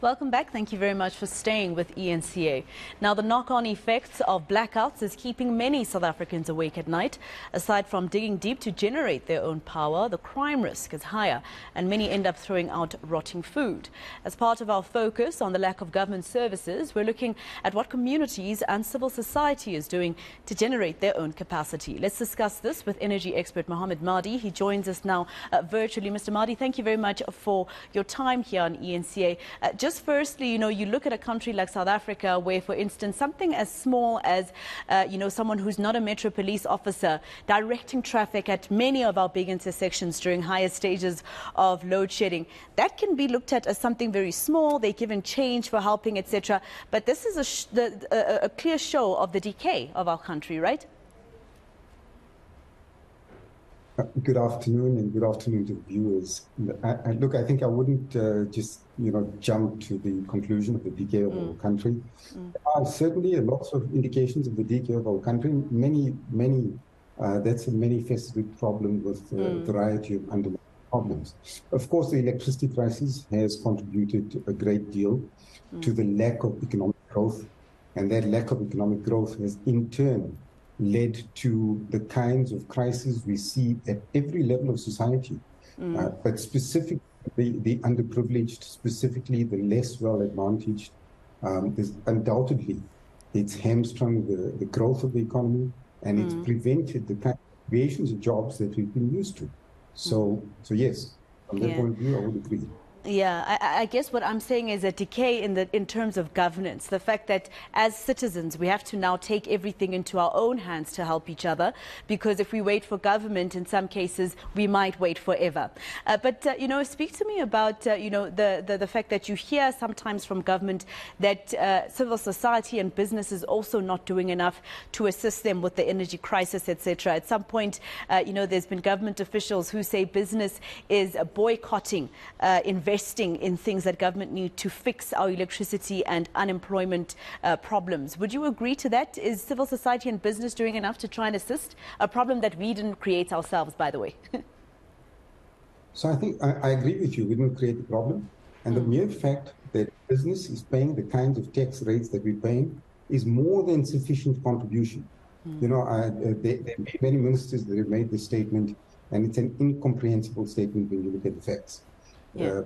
Welcome back. Thank you very much for staying with eNCA. Now, the knock-on effects of blackouts is keeping many South Africans awake at night. Aside from digging deep to generate their own power, the crime risk is higher and many end up throwing out rotting food. As part of our focus on the lack of government services, we're looking at what communities and civil society is doing to generate their own capacity. Let's discuss this with energy expert Mohammed Madhi. He joins us now virtually. Mr. Madhi, thank you very much for your time here on eNCA. Just firstly, you look at a country like South Africa where, for instance, something as small as, someone who's not a Metro Police officer directing traffic at many of our big intersections during higher stages of load shedding, that can be looked at as something very small. They're given change for helping, etc. But this is a clear show of the decay of our country, right? Good afternoon, and good afternoon to the viewers. Look, I think I wouldn't just jump to the conclusion of the decay of our country. There are certainly lots of indications of the decay of our country. That's a many-faceted problem with a variety of underlying problems. Of course, the electricity crisis has contributed a great deal to the lack of economic growth, and that lack of economic growth has in turn led to the kinds of crises we see at every level of society, but specifically the underprivileged, specifically the less well-advantaged. Undoubtedly, it's hamstrung the growth of the economy, and it's prevented the kind of creations of jobs that we've been used to. So yes, from that point of view, I would agree. Yeah, I guess what I'm saying is a decay in terms of governance. The fact that as citizens, we have to now take everything into our own hands to help each other, because if we wait for government, in some cases, we might wait forever. But speak to me about, the fact that you hear sometimes from government that civil society and business is also not doing enough to assist them with the energy crisis, etc. At some point, there's been government officials who say business is boycotting investing in things that government need to fix our electricity and unemployment problems. Would you agree to that? Is civil society and business doing enough to try and assist a problem that we didn't create ourselves, by the way? So I think I agree with you. We didn't create the problem. And the mere fact that business is paying the kinds of tax rates that we're paying is more than sufficient contribution. There are many ministers that have made this statement, and it's an incomprehensible statement when you look at the facts. Yeah.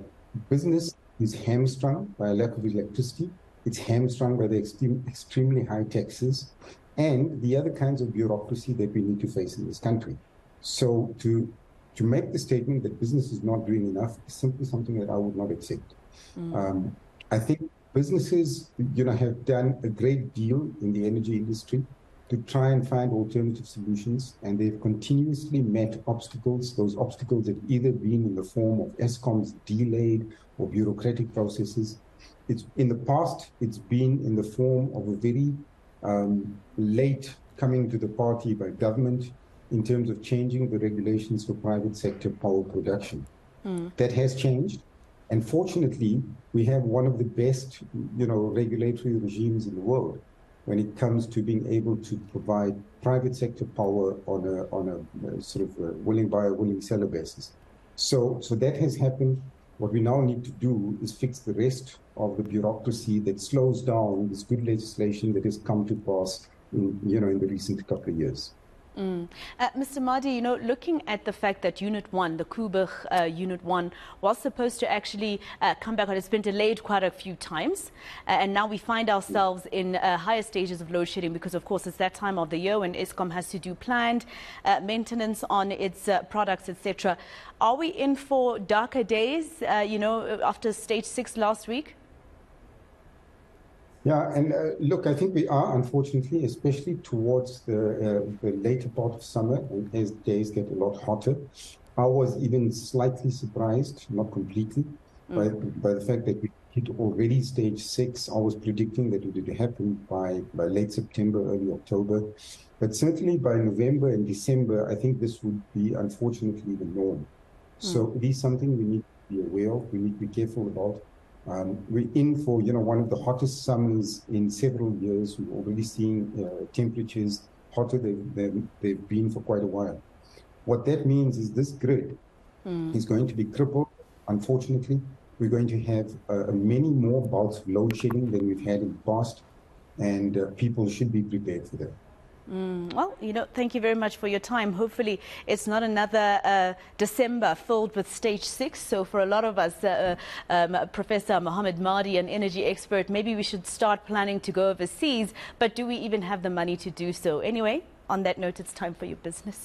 Business is hamstrung by a lack of electricity. It's hamstrung by the extremely high taxes and the other kinds of bureaucracy that we need to face in this country. So to make the statement that business is not doing enough is simply something that I would not accept. I think businesses, have done a great deal in the energy industry to try and find alternative solutions, and they've continuously met obstacles. Those obstacles have either been in the form of Eskom's delayed or bureaucratic processes. In the past, it's been in the form of a very late coming to the party by government in terms of changing the regulations for private sector power production. That has changed. And fortunately, we have one of the best, regulatory regimes in the world when it comes to being able to provide private sector power on a sort of willing buyer, willing seller basis. So that has happened. What we now need to do is fix the rest of the bureaucracy that slows down this good legislation that has come to pass in the recent couple of years. Mr. Madhi, looking at the fact that Unit 1, the Kuburg Unit 1, was supposed to actually come back on, it's been delayed quite a few times, and now we find ourselves in higher stages of load shedding because, of course, it's that time of the year when Eskom has to do planned maintenance on its products, etc. Are we in for darker days, after stage 6 last week? Yeah, and look, I think we are, unfortunately, especially towards the later part of summer, and as days get a lot hotter. I was even slightly surprised, not completely, by the fact that we hit already stage 6. I was predicting that it would happen by late September, early October. But certainly by November and December, I think this would be, unfortunately, the norm. So it is something we need to be aware of, we need to be careful about. We're in for, one of the hottest summers in several years. We're already seeing temperatures hotter than they've been for quite a while. What that means is this grid is going to be crippled, unfortunately, We're going to have many more bouts of load shedding than we've had in the past, and people should be prepared for that. Well, thank you very much for your time. Hopefully, it's not another December filled with stage 6. So for a lot of us, Professor Mohammed Madhi, an energy expert, maybe we should start planning to go overseas. But do we even have the money to do so? Anyway, on that note, it's time for your business.